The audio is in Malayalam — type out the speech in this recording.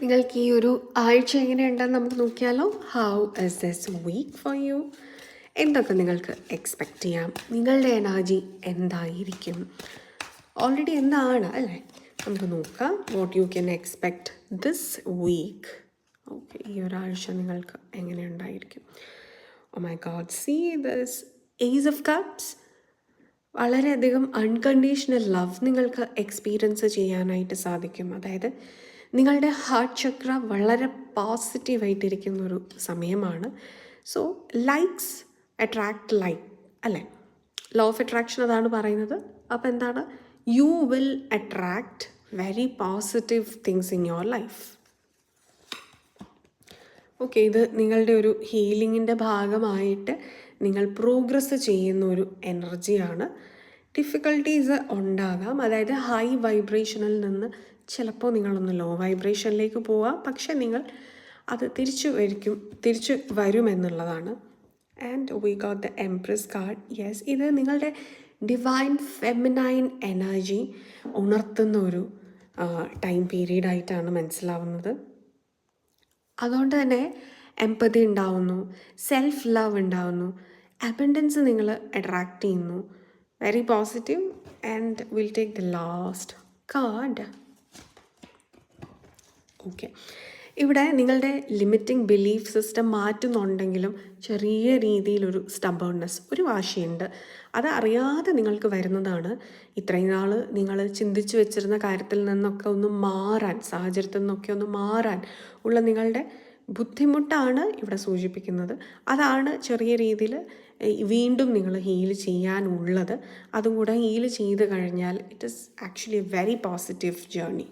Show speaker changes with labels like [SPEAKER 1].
[SPEAKER 1] നിങ്ങൾക്ക് ഈ ഒരു ആഴ്ച എങ്ങനെയുണ്ടെന്ന് നമുക്ക് നോക്കിയാലോ. How is this week for you? എന്തൊക്കെ നിങ്ങൾക്ക് എക്സ്പെക്റ്റ് ചെയ്യാം? നിങ്ങളുടെ എനർജി എന്തായിരിക്കും? ഓൾറെഡി എന്താണ് അല്ലേ, നമുക്ക് നോക്കാം. What you can expect this week. Okay, ഈ ഒരാഴ്ച നിങ്ങൾക്ക് എങ്ങനെയുണ്ടായിരിക്കും? Oh my God, see this ace of cups. വളരെയധികം അൺകണ്ടീഷണൽ ലവ് നിങ്ങൾക്ക് എക്സ്പീരിയൻസ് ചെയ്യാനായിട്ട് സാധിക്കും. അതായത് നിങ്ങളുടെ ഹാർട്ട് ചക്ര വളരെ പോസിറ്റീവായിട്ടിരിക്കുന്നൊരു സമയമാണ്. സോ ലൈക്സ് അട്രാക്ട് ലൈക്ക് അല്ലേ, ലോ ഓഫ് അട്രാക്ഷൻ അതാണ് പറയുന്നത്. അപ്പോൾ എന്താണ്, you will attract very positive things in your life. Okay, ഇത് നിങ്ങളുടെ ഒരു ഹീലിങ്ങിൻ്റെ ഭാഗമായിട്ട് നിങ്ങൾ പ്രോഗ്രസ് ചെയ്യുന്ന ഒരു എനർജിയാണ്. ഡിഫിക്കൽട്ടീസ് ഉണ്ടാകാം, അതായത് ഹൈ വൈബ്രേഷനിൽ നിന്ന് ചിലപ്പോൾ നിങ്ങളൊന്ന് ലോ വൈബ്രേഷനിലേക്ക് പോവാം, പക്ഷെ നിങ്ങൾ അത് തിരിച്ചു വരുമെന്നുള്ളതാണ്. And we got the empress card. Yes, ഇത് നിങ്ങളുടെ ഡിവൈൻ ഫെമിനൈൻ എനർജി ഉണർത്തുന്ന ഒരു ടൈം പീരീഡായിട്ടാണ് മനസ്സിലാവുന്നത്. അതുകൊണ്ട് തന്നെ എംപതി ഉണ്ടാവുന്നു, സെൽഫ് ലവ് ഉണ്ടാവുന്നു, അബൻഡൻസ് നിങ്ങൾ അട്രാക്റ്റ് ചെയ്യുന്നു. Very positive. And will take the last card. Okay, ഇവിടെ നിങ്ങളുടെ ലിമിറ്റിംഗ് ബിലീഫ് സിസ്റ്റം മാറ്റുന്നുണ്ടെങ്കിലും ചെറിയ രീതിയിലൊരു സ്റ്റബേൺനെസ്, ഒരു വാശിയുണ്ട്. അത് അറിയാതെ നിങ്ങൾക്ക് വരുന്നതാണ്. ഇത്രയും നാൾ നിങ്ങൾ ചിന്തിച്ചു വെച്ചിരുന്ന കാര്യത്തിൽ നിന്നൊക്കെ ഒന്ന് മാറാൻ, സാഹചര്യത്തിൽ നിന്നൊക്കെ ഒന്ന് മാറാൻ ഉള്ള നിങ്ങളുടെ ബുദ്ധിമുട്ടാണ് ഇവിടെ സൂചിപ്പിക്കുന്നത്. അതാണ് ചെറിയ രീതിയിൽ വീണ്ടും നിങ്ങൾ ഹീൽ ചെയ്യാനുള്ളത്. അതും കൂടെ ഹീൽ ചെയ്ത് കഴിഞ്ഞാൽ it is actually A very positive journey.